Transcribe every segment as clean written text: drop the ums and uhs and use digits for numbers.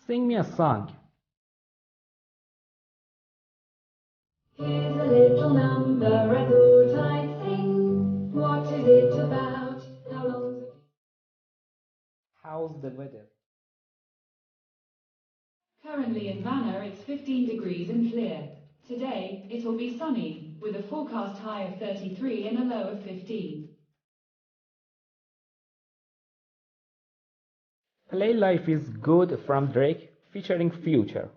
Sing me a song. Here's a little number I thought I'd sing. What is it about? How long's it? How's the weather? Currently in Vanna it's 15 degrees and clear. Today it will be sunny, with a forecast high of 33 and a low of 15. Play Life is Good from Drake featuring Future.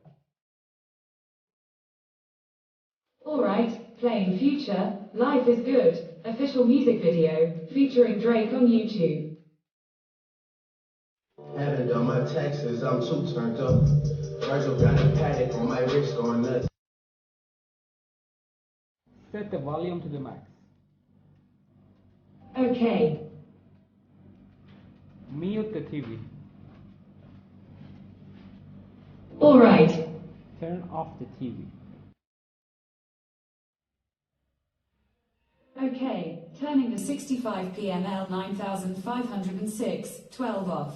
Alright, playing Future, Life is Good, official music video, featuring Drake on YouTube. Haven't done my taxes, I'm too turned up. Virgil got a paddock on my wrist going nuts. Set the volume to the max. Okay. Mute the TV. Alright. Turn off the TV. Okay, turning the 65 PML 9506, 12 off.